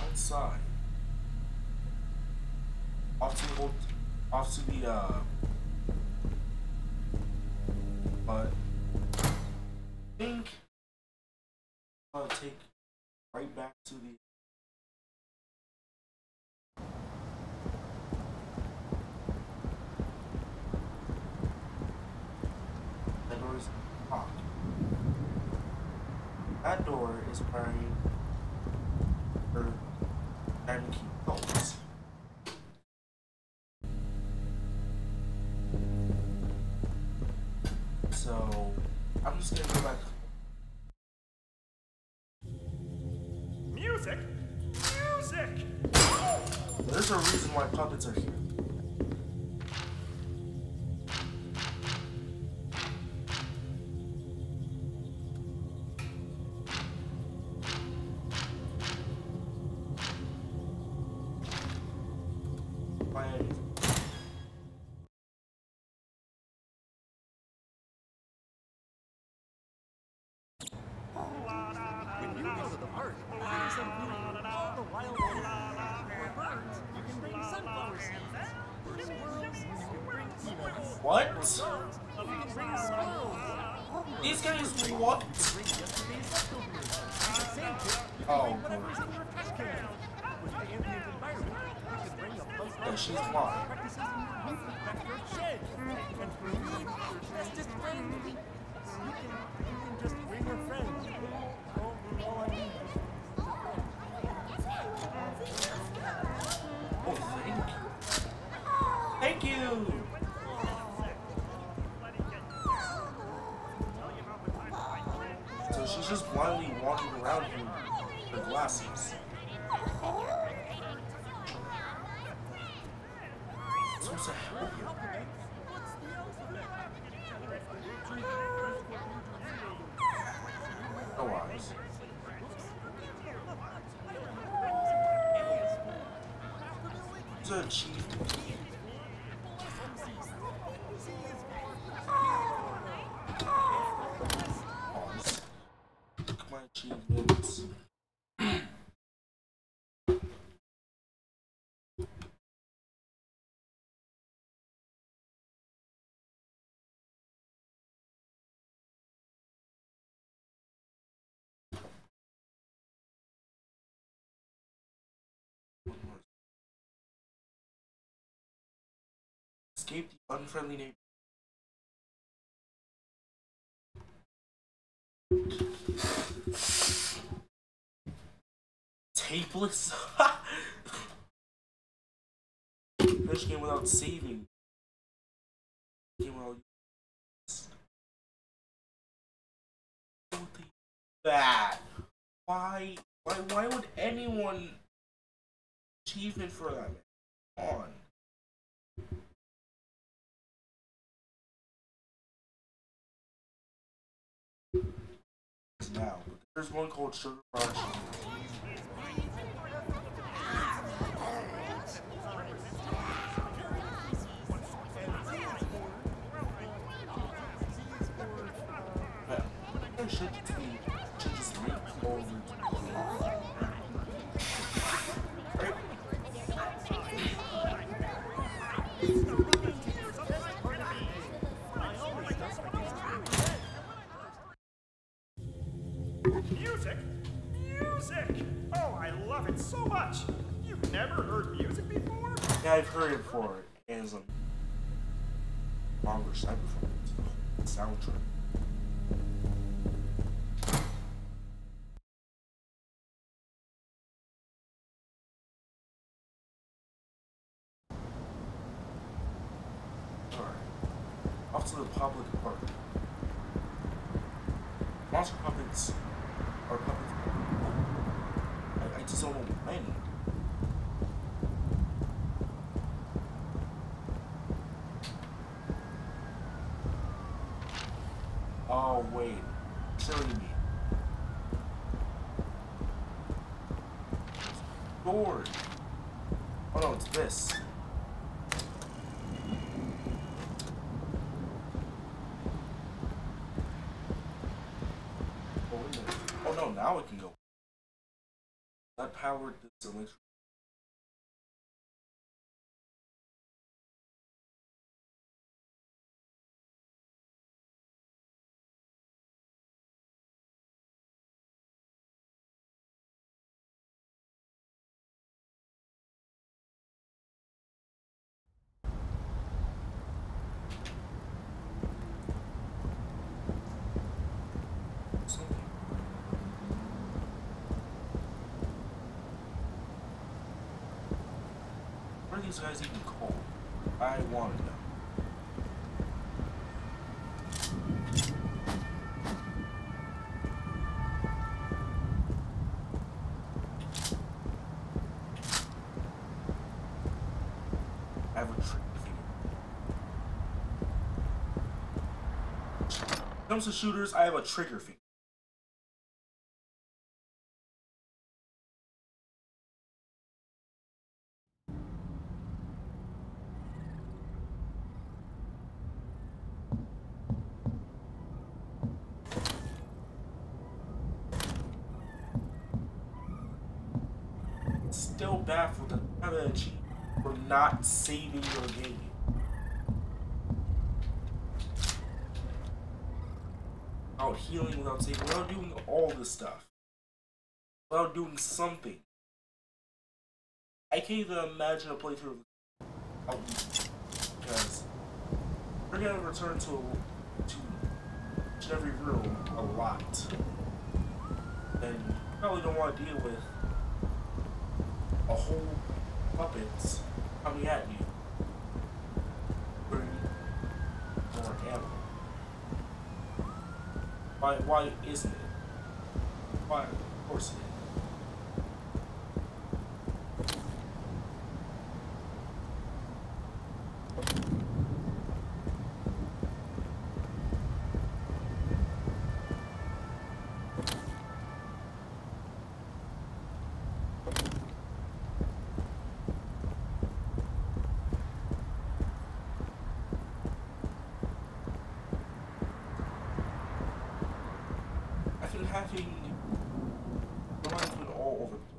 Outside. Off to the but I think I'll take right back to the is wearing her diamond key clothes. So I'm just gonna go back. Music? Music! There's a reason why puppets are here. When you go to the park, bring some food. All the wild animals. For birds, you can bring sunflower seeds. For squirrels, you can bring peanuts. What? For dogs, you can bring squirrels. These guys what? You can bring yesterday's leftovers. For the sandpit, you can Oh, bring whatever's in your trash can. With the ambient environment, you can bring a buzz yeah, she's blind. practices in your roof backyard shed. And for me, your bestest friend, you can just bring your friend. All I need is a friend. Oh, thank you. Thank you! So she's just blindly walking around here with her glasses. Supposed to help you. No eyes. It's an achievement. Pause. Look at my achievements. Escape the unfriendly neighbor. Tapeless? Finish game without saving. Game without that. Why would anyone achievement for that? Come on. Now, but there's one called Sugar Rush. Yeah, should just make over Music? Music! Oh, I love it so much! You've never heard music before? Yeah, I've heard it before. And some longer side performance. Soundtrack. Alright. Off to the public park. Monster puppets are puppets. I just don't know when. Oh wait, killing me. Sword. Oh no, it's this. Oh, wait a minute. Oh no, now it can go. That powered this electric. Something. are these guys even called? I want to know. I have a trick figure. When it comes to shooters, I have a trigger figure. Still baffled that damage for not saving your game. Without healing, without saving, without doing all this stuff. Without doing something. I can't even imagine a playthrough of because we're gonna return to each and every room a lot. And you probably don't want to deal with a whole puppets coming at you. Bring more ammo. Why isn't it? Why? Of course it is. Having the lines been all over the place.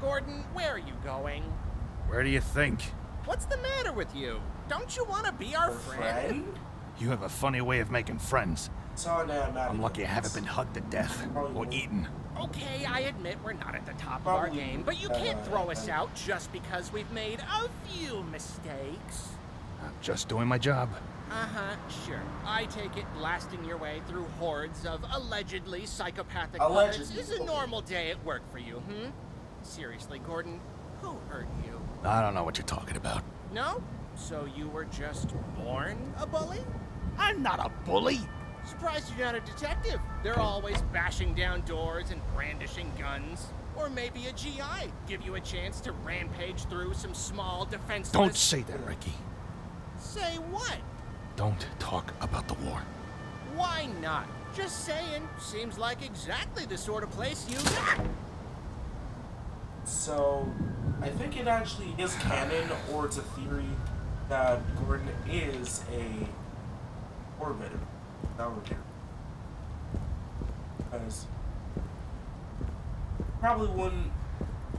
Gordon, where are you going? Where do you think? What's the matter with you? Don't you want to be our friend? You have a funny way of making friends. I'm lucky I haven't been hugged to death or eaten. Okay, I admit we're not at the top of our game, but you can't throw us out just because we've made a few mistakes. I'm just doing my job. Uh-huh, sure. I take it blasting your way through hordes of allegedly psychopathic Allegedly. puppets is a normal day at work for you, hmm? Seriously, Gordon, who hurt you? I don't know what you're talking about. No? So you were just born a bully? I'm not a bully. Surprised you're not a detective. They're always bashing down doors and brandishing guns. Or maybe a GI. Give you a chance to rampage through some small defenseless... Don't say that, Ricky. Say what? Don't talk about the war. Why not? Just saying. Seems like exactly the sort of place you... So, I think it actually is canon, or it's a theory that Gordon is a orbiter. Because probably wouldn't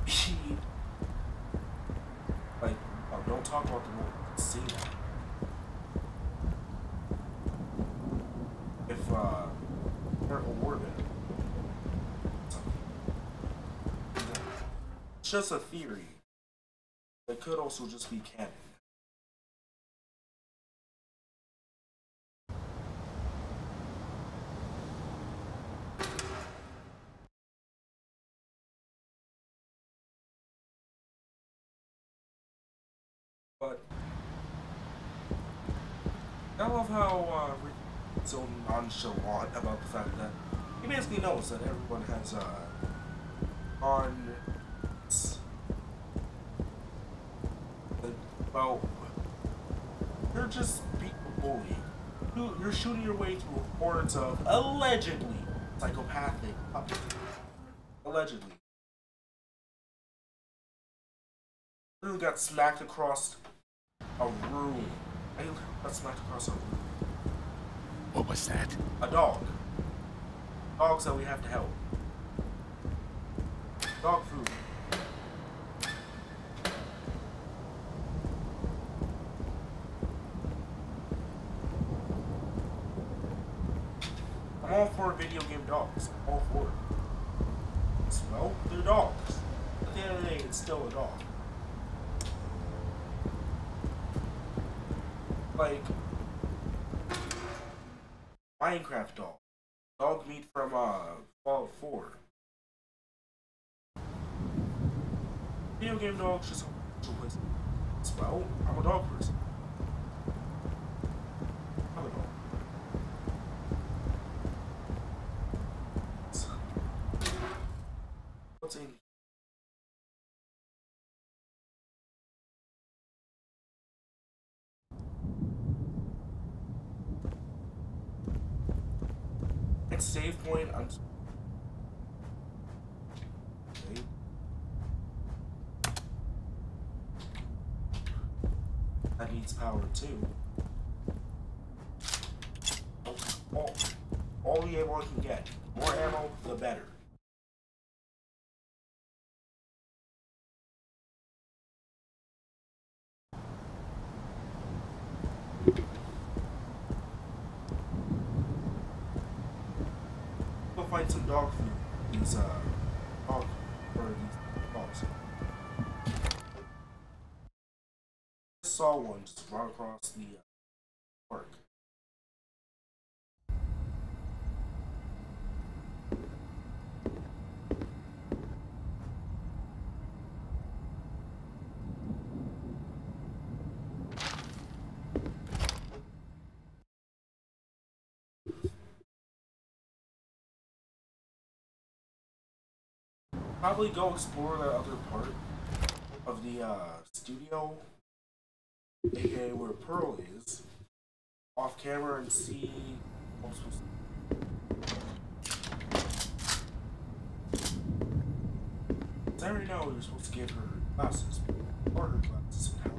be like, oh, don't talk about the war. See that. If we're a orbiter. It's just a theory. It could also just be canon. But I love how Ricky's so nonchalant about the fact that he basically knows that everyone has on well, you're just being a bully. You're shooting your way through hordes of allegedly psychopathic puppets. Allegedly. Literally got smacked across a room. I got smacked across a room. What was that? A dog. Dogs that we have to help. Dog food. all for video game dogs. I'm all for it. Well, they're dogs. At the end of the day, it's still a dog. Like Minecraft dog. Dog meat from Fallout 4. Video game dogs just well, I'm a dog person. I'm a dog. What's in? Next save point. I'm. Okay. That needs power too. All the ammo I can get. The more ammo, the better. Go find some dog food. These dog or these dogs. I saw one just run across the park. Probably go explore that other part of the studio, aka where Pearl is, off camera and see what I'm supposed to do. I already know you're supposed to give her glasses, or her glasses somehow.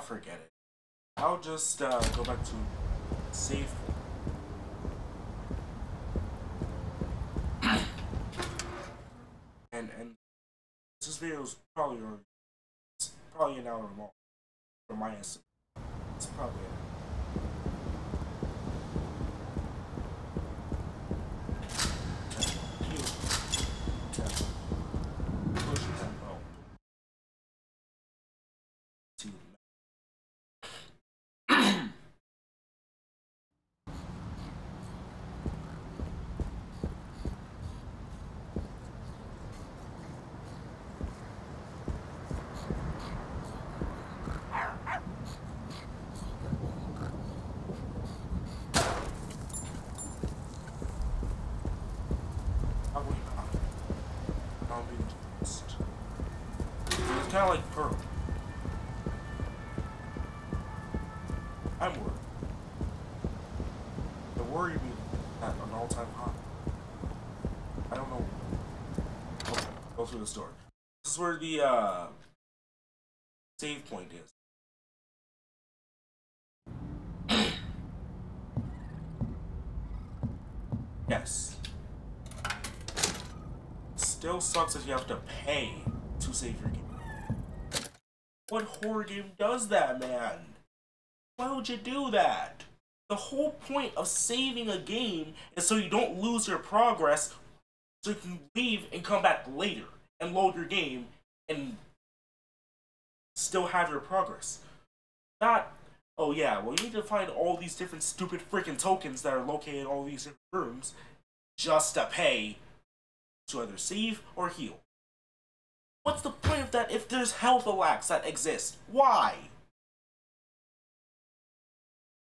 Forget it. I'll just go back to save. and this video is probably an hour long from my estimate. It's probably it. Kind of like Pearl. go through the store. This is where the save point is. Yes. Still sucks that you have to pay to save your game. What horror game does that, man? Why would you do that? The whole point of saving a game is so you don't lose your progress, so you can leave and come back later and load your game and still have your progress. Not, oh yeah, well you need to find all these different stupid freaking tokens that are located in all these different rooms just to pay to either save or heal. What's the point of that if there's health lacks that exist? Why?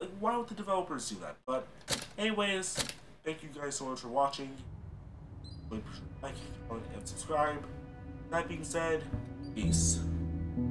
Like, why would the developers do that? But anyways, thank you guys so much for watching. Like, comment, and subscribe. That being said, peace.